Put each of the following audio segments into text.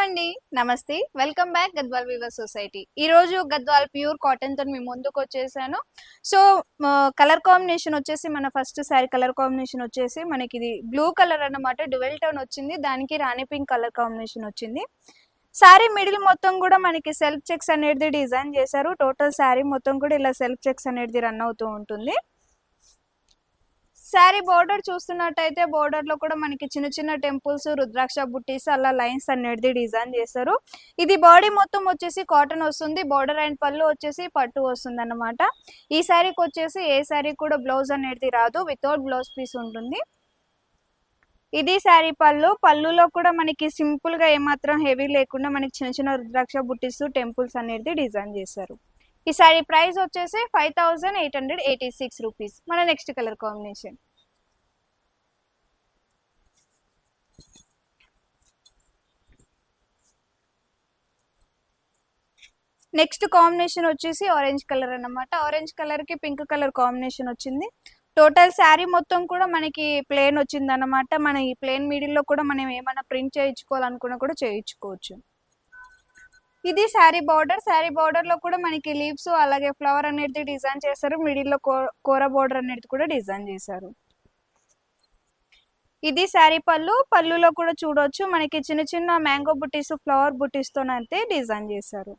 అండి. నమస్తే. Welcome back Gadwal weaver society. ఈరోజు గద్వాల్ ప్యూర్ కాటన్‌తో మీ ముందుకొచ్చేసాను. సో, కలర్ కాంబినేషన్ వచ్చేసి మన ఫస్ట్ శారీ కలర్ కాంబినేషన్ వచ్చేసి మనకిది బ్లూ కలర్ అన్నమాట. డ్యువెల్ టోన్ వచ్చింది. దానికి రాణి పింక్ కలర్ కాంబినేషన్ వచ్చింది. శారీ మిడిల్ మొత్తం కూడా మనకి సెల్ఫ్ చెక్స్ అనేది డిజైన్ చేశారు. టోటల్ శారీ మొత్తం కూడా ఇలా సెల్ఫ్ చెక్స్ అనేది రన్ అవుతూ ఉంటుంది. శారీ బోర్డర్ చూస్తున్నట్టయితే బోర్డర్ లో కూడా మనకి చిన్న చిన్న టెంపుల్స్ రుద్రాక్ష బుట్టీస్ అలా లైన్స్ అనేది డిజైన్ చేశారు. ఇది బాడీ మొత్తం వచ్చేసి కాటన్ వస్తుంది. బోర్డర్ అండ్ పళ్ళు వచ్చేసి పట్టు వస్తుంది అన్నమాట. ఈ శారీకి వచ్చేసి ఏ శారీ కూడా బ్లౌజ్ అనేది రాదు, వితౌట్ బ్లౌజ్ పీస్ ఉంటుంది. ఇది శారీ పళ్ళులో కూడా మనకి సింపుల్ గా ఏమాత్రం హెవీ లేకుండా మనకి చిన్న చిన్న రుద్రాక్ష బుట్టీస్ టెంపుల్స్ అనేది డిజైన్ చేశారు. ఈ శారీ ప్రైస్ వచ్చేసి 5886 రూపీస్. మన నెక్స్ట్ కలర్ కాంబినేషన్ వచ్చేసి ఆరెంజ్ కలర్ అన్నమాట. ఆరెంజ్ కలర్ కి పింక్ కలర్ కాంబినేషన్ వచ్చింది. టోటల్ శారీ మొత్తం కూడా మనకి ప్లేన్ వచ్చింది అన్నమాట. మన ఈ ప్లేన్ మిడిల్ లో కూడా మనం ఏమైనా ప్రింట్ చేయించుకోవాలనుకున్నా కూడా చేయించుకోవచ్చు. ఇది శారీ బార్డర్ లో కూడా మనకి లీవ్స్ అలాగే ఫ్లవర్ అనేది డిజైన్ చేశారు. మిడిల్ లో కూర బార్డర్ అనేది కూడా డిజైన్ చేశారు. ఇది శారీ పళ్ళులో కూడా చూడొచ్చు మనకి చిన్న చిన్న మ్యాంగో బుట్టీస్ ఫ్లవర్ బుట్టీస్ తోనైతే డిజైన్ చేశారు.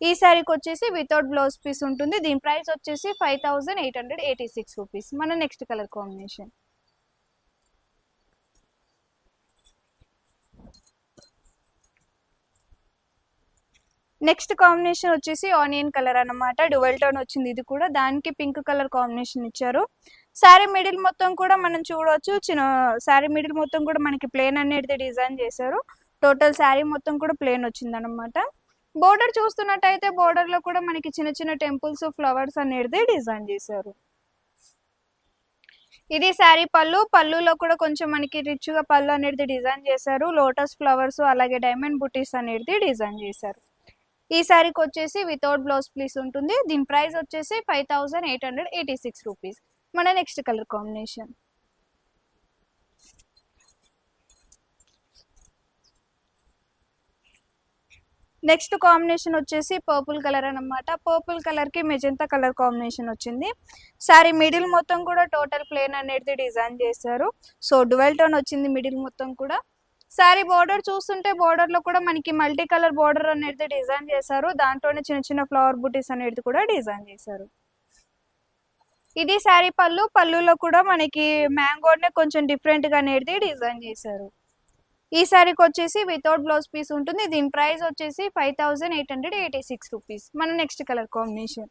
ఈ శారీకి వచ్చేసి వితౌట్ బ్లౌజ్ పీస్ ఉంటుంది. దీని ప్రైస్ వచ్చేసి 5886 రూపీస్. మన నెక్స్ట్ కలర్ కాంబినేషన్ వచ్చేసి ఆనియన్ కలర్ అన్నమాట. డ్యువెల్ టోన్ వచ్చింది ఇది కూడా. దానికి పింక్ కలర్ కాంబినేషన్ ఇచ్చారు. శారీ మిడిల్ మొత్తం కూడా మనం చూడవచ్చు. శారీ మిడిల్ మొత్తం కూడా మనకి ప్లేన్ అనేది డిజైన్ చేశారు. టోటల్ శారీ మొత్తం కూడా ప్లేన్ వచ్చింది అనమాట. బోర్డర్ చూస్తున్నట్టయితే బోర్డర్ లో కూడా మనకి చిన్న చిన్న టెంపుల్స్ ఫ్లవర్స్ అనేది డిజైన్ చేశారు. ఇది శారీ పళ్ళులో కూడా కొంచెం మనకి రిచ్ గా పళ్ళు అనేది డిజైన్ చేశారు. లోటస్ ఫ్లవర్స్ అలాగే డైమండ్ బుటీస్ అనేది డిజైన్ చేశారు. ఈ శారీకి వచ్చేసి వితౌట్ బ్లౌజ్ పీస్ ఉంటుంది. దీని ప్రైస్ వచ్చేసి 5886 రూపీస్. మన నెక్స్ట్ కలర్ కాంబినేషన్ వచ్చేసి పర్పుల్ కలర్ అన్నమాట. పర్పుల్ కలర్ కి మెజంతా కలర్ కాంబినేషన్ వచ్చింది. శారీ మిడిల్ మొత్తం కూడా టోటల్ ప్లేన్ అనేది డిజైన్ చేశారు. సో డ్యువెల్ టోన్ వచ్చింది మిడిల్ మొత్తం కూడా. శారీ బోర్డర్ చూస్తుంటే బోర్డర్ లో కూడా మనకి మల్టీ కలర్ బోర్డర్ అనేది డిజైన్ చేశారు. దాంట్లోనే చిన్న చిన్న ఫ్లవర్ బుటీస్ అనేది కూడా డిజైన్ చేశారు. ఇది శారీ పళ్ళులో కూడా మనకి మ్యాంగోనే కొంచెం డిఫరెంట్ గా అనేది డిజైన్ చేశారు. ఈ శారీకి వచ్చేసి వితౌట్ బ్లౌజ్ పీస్ ఉంటుంది. దీని ప్రైస్ వచ్చేసి 5886 రూపీస్. మన నెక్స్ట్ కలర్ కాంబినేషన్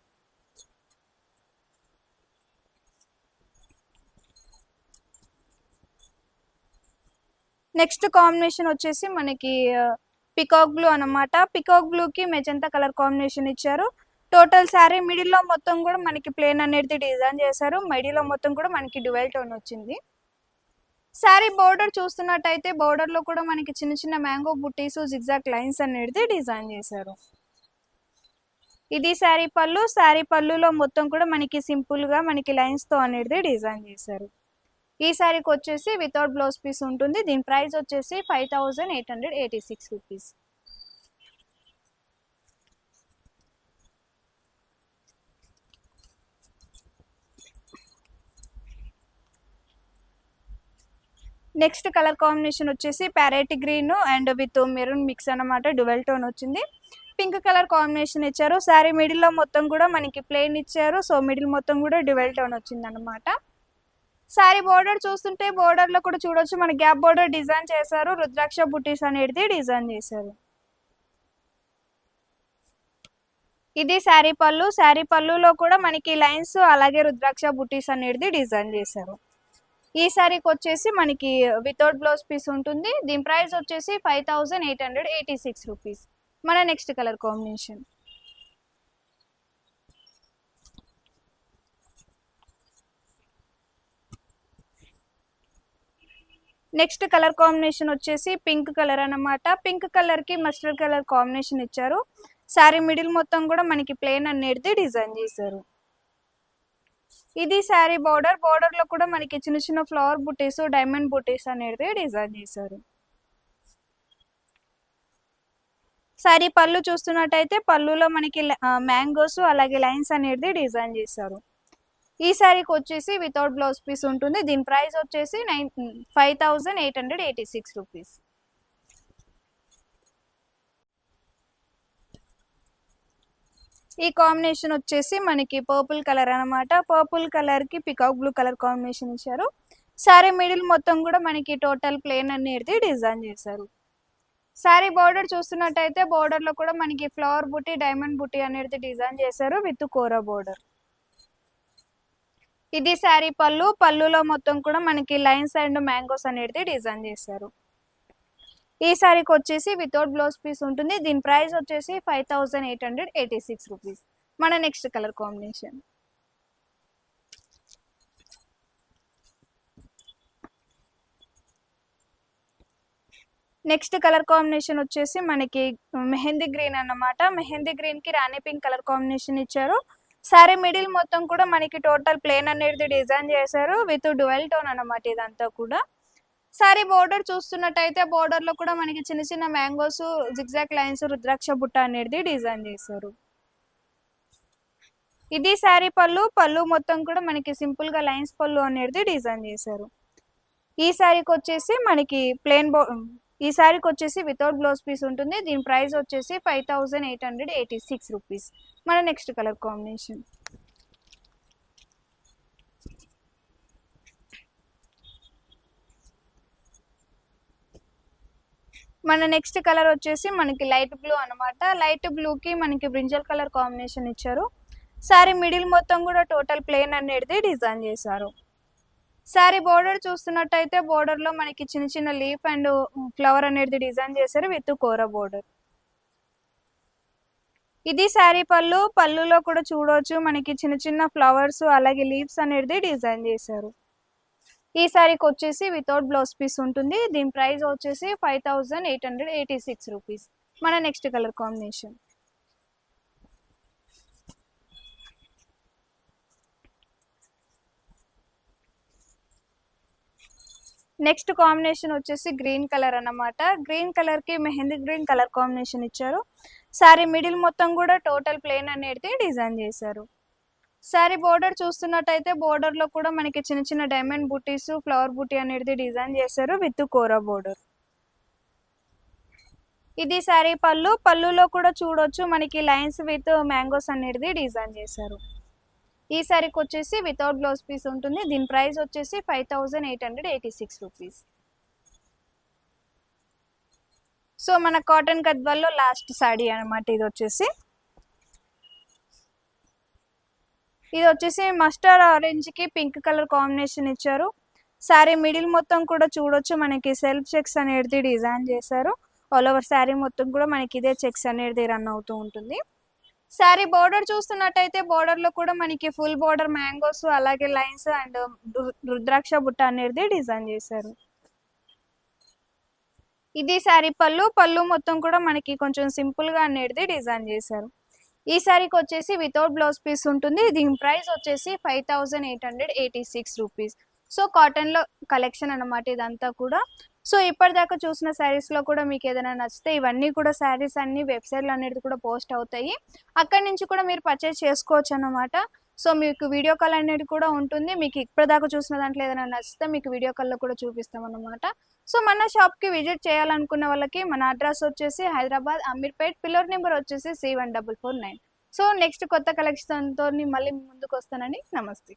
వచ్చేసి మనకి పికాక్ బ్లూ అన్నమాట. పికాక్ బ్లూ కి మెజంతా కలర్ కాంబినేషన్ ఇచ్చారు. టోటల్ శారీ మిడిల్ లో మొత్తం కూడా మనకి ప్లేన్ అనేది డిజైన్ చేశారు. మిడిల్ లో మొత్తం కూడా మనకి డ్యువెల్ టోన్ వచ్చింది. శారీ బోర్డర్ చూస్తున్నట్టయితే బోర్డర్ లో కూడా మనకి చిన్న చిన్న మ్యాంగో బుట్టీస్ జిగ్జాగ్ లైన్స్ అనేది డిజైన్ చేశారు. ఇది శారీ పళ్ళులో మొత్తం కూడా మనకి సింపుల్ గా మనకి లైన్స్ తో అనేది డిజైన్ చేశారు. ఈ శారీకి వచ్చేసి వితౌట్ బ్లౌజ్ పీస్ ఉంటుంది. దీని ప్రైస్ వచ్చేసి 5886 రూపీస్. నెక్స్ట్ కలర్ కాంబినేషన్ వచ్చేసి parrot green and with maroon mix అన్నమాట. డ్యువెల్ టోన్ వచ్చింది. పింక్ కలర్ కాంబినేషన్ ఇచ్చారు. శారీ మిడిల్ లో మొత్తం కూడా మనకి ప్లెయిన్ ఇచ్చారు. సో మిడిల్ మొత్తం కూడా డ్యువెల్ టోన్ వచ్చింది అనమాట. శారీ బోర్డర్ చూస్తుంటే బోర్డర్ లో కూడా చూడొచ్చు మన గ్యాప్ బోర్డర్ డిజైన్ చేశారు. రుద్రాక్ష బుట్టీస్ అనేది డిజైన్ చేశారు. ఇది శారీ పళ్ళులో కూడా మనకి లైన్స్ అలాగే రుద్రాక్ష బుట్టీస్ అనేది డిజైన్ చేశారు. ఈ శారీకి వచ్చేసి మనకి వితౌట్ బ్లౌజ్ పీస్ ఉంటుంది. దీని ప్రైస్ వచ్చేసి 5886 రూపీస్. మన నెక్స్ట్ కలర్ కాంబినేషన్ వచ్చేసి పింక్ కలర్ అన్నమాట. పింక్ కలర్ కి మస్టర్డ్ కలర్ కాంబినేషన్ ఇచ్చారు. శారీ మిడిల్ మొత్తం కూడా మనకి ప్లేన్ అనేది డిజైన్ చేశారు. ఇది శారీ బోర్డర్ లో కూడా మనకి చిన్న చిన్న ఫ్లవర్ బుటీస్ డైమండ్ బుటీస్ అనేది డిజైన్ చేశారు. సారీ పళ్ళు చూస్తున్నట్టయితే పళ్ళులో మనకి మ్యాంగోస్ అలాగే లైన్స్ అనేది డిజైన్ చేశారు. ఈ శారీకి వచ్చేసి వితౌట్ బ్లౌజ్ పీస్ ఉంటుంది. దీని ప్రైస్ వచ్చేసి 5886 రూపీస్. ఈ కాంబినేషన్ వచ్చేసి మనకి పర్పుల్ కలర్ అనమాట. పర్పుల్ కలర్ కి పికాక్ బ్లూ కలర్ కాంబినేషన్ ఇచ్చారు. శారీ మిడిల్ మొత్తం కూడా మనకి టోటల్ ప్లేన్ అనేది డిజైన్ చేశారు. శారీ బోర్డర్ చూస్తున్నట్టయితే బోర్డర్ లో కూడా మనకి ఫ్లవర్ బుట్టి డైమండ్ బుట్టి అనేది డిజైన్ చేశారు విత్ కోరా బోర్డర్. ఇది శారీ పళ్ళు. పళ్ళులో మొత్తం కూడా మనకి లైన్స్ అండ్ మ్యాంగోస్ అనేది డిజైన్ చేశారు. ఈ శారీకి వచ్చేసి వితౌట్ బ్లౌజ్ పీస్ ఉంటుంది. దీని ప్రైస్ వచ్చేసి 5886 రూపీస్. మన నెక్స్ట్ కలర్ కాంబినేషన్ వచ్చేసి మనకి మెహందీ గ్రీన్ అన్నమాట. మెహందీ గ్రీన్ కి రాణి పింక్ కలర్ కాంబినేషన్ ఇచ్చారు. సారీ మిడిల్ మొత్తం కూడా మనకి టోటల్ ప్లేన్ అనేది డిజైన్ చేశారు విత్ డ్యువల్ టోన్ అన్నమాట ఇదంతా కూడా. సారీ బోర్డర్ చూస్తున్నట్టయితే బోర్డర్ లో కూడా మనకి చిన్న చిన్న మ్యాంగోస్ జిగ్జాగ్ లైన్స్ రుద్రాక్ష బుట్ట అనేది డిజైన్ చేశారు. ఇది సారీ పళ్ళు. పళ్ళు మొత్తం కూడా మనకి సింపుల్ గా లైన్స్ పళ్ళు అనేది డిజైన్ చేశారు. ఈ సారీకి వచ్చేసి మనకి ఈ సారీకి వచ్చేసి వితౌట్ బ్లౌజ్ పీస్ ఉంటుంది. దీని ప్రైస్ వచ్చేసి 5886 రూపీస్. మన నెక్స్ట్ కలర్ కాంబినేషన్ వచ్చేసి మనకి లైట్ బ్లూ అనమాట. లైట్ బ్లూ కి మనకి బ్రింజల్ కలర్ కాంబినేషన్ ఇచ్చారు. సారీ మిడిల్ మొత్తం కూడా టోటల్ ప్లేన్ అనేది డిజైన్ చేశారు. సారీ బోర్డర్ చూస్తున్నట్టయితే బోర్డర్ లో మనకి చిన్న చిన్న లీఫ్ అండ్ ఫ్లవర్ అనేది డిజైన్ చేశారు విత్ కోరా బోర్డర్. ఇది సారీ పళ్ళు. పళ్ళులో కూడా చూడవచ్చు మనకి చిన్న చిన్న ఫ్లవర్స్ అలాగే లీవ్స్ అనేది డిజైన్ చేశారు. ఈ సారీకి వచ్చేసి వితౌట్ బ్లౌజ్ పీస్ ఉంటుంది. దీని ప్రైస్ వచ్చేసి 5886 రూపీస్. మన నెక్స్ట్ కలర్ కాంబినేషన్ వచ్చేసి గ్రీన్ కలర్ అన్నమాట. గ్రీన్ కలర్ కి మెహందీ గ్రీన్ కలర్ కాంబినేషన్ ఇచ్చారు. సారీ మిడిల్ మొత్తం కూడా టోటల్ ప్లేన్ అనేది డిజైన్ చేశారు. సారీ బోర్డర్ చూస్తున్నట్టయితే బోర్డర్ లో కూడా మనకి చిన్న చిన్న డైమండ్ బుటీస్ ఫ్లవర్ బుటీ అనేది డిజైన్ చేశారు విత్ కోరా బోర్డర్. ఇది సారీ పళ్ళు. పళ్ళులో కూడా చూడొచ్చు మనకి లైన్స్ విత్ మ్యాంగోస్ అనేది డిజైన్ చేశారు. ఈ సారీకి వచ్చేసి వితౌట్ బ్లౌజ్ పీస్ ఉంటుంది. దీని ప్రైస్ వచ్చేసి 5886 రూపీస్. సో మన కాటన్ గద్వాల్లో లాస్ట్ సారీ అనమాట. ఇది వచ్చేసి మస్టర్డ్ ఆరెంజ్ కి పింక్ కలర్ కాంబినేషన్ ఇచ్చారు. సారీ మిడిల్ మొత్తం కూడా చూడొచ్చు మనకి సెల్ఫ్ చెక్స్ అనేది డిజైన్ చేశారు. ఆల్ ఓవర్ సారీ మొత్తం కూడా మనకి ఇదే చెక్స్ అనేది రన్ అవుతూ ఉంటుంది. సారీ బోర్డర్ చూస్తున్నట్టయితే బోర్డర్ లో కూడా మనకి ఫుల్ బోర్డర్ మ్యాంగోస్ అలాగే లైన్స్ అండ్ రుద్రాక్ష బుట్ట అనేది డిజైన్ చేశారు. ఇది సారీ పళ్ళు. పళ్ళు మొత్తం కూడా మనకి కొంచెం సింపుల్ గా అనేది డిజైన్ చేశారు. ఈ సారీకి వచ్చేసి వితౌట్ బ్లౌజ్ పీస్ ఉంటుంది. దీని ప్రైస్ వచ్చేసి 5886 రూపీస్. సో కాటన్ లో కలెక్షన్ అన్నమాట ఇదంతా కూడా. సో ఇప్పటిదాకా చూసిన శారీస్ లో కూడా మీకు ఏదైనా నచ్చితే ఇవన్నీ కూడా శారీస్ అన్ని వెబ్సైట్ లో అనేది కూడా పోస్ట్ అవుతాయి. అక్కడి నుంచి కూడా మీరు పర్చేస్ చేసుకోవచ్చు అన్నమాట. సో మీకు వీడియో కాల్ అనేది కూడా ఉంటుంది. మీకు ఇప్పటిదాకా చూసిన దాంట్లో ఏదైనా నచ్చితే మీకు వీడియో కాల్ లో కూడా చూపిస్తాం అన్నమాట. సో మన షాప్ కి విజిట్ చేయాలనుకున్న వాళ్ళకి మన అడ్రస్ వచ్చేసి హైదరాబాద్ అమీర్పేట్. పిల్లర్ నెంబర్ వచ్చేసి C1449. సో నెక్స్ట్ కొత్త కలెక్షన్ తో మళ్ళీ ముందుకు వస్తానండి. నమస్తే.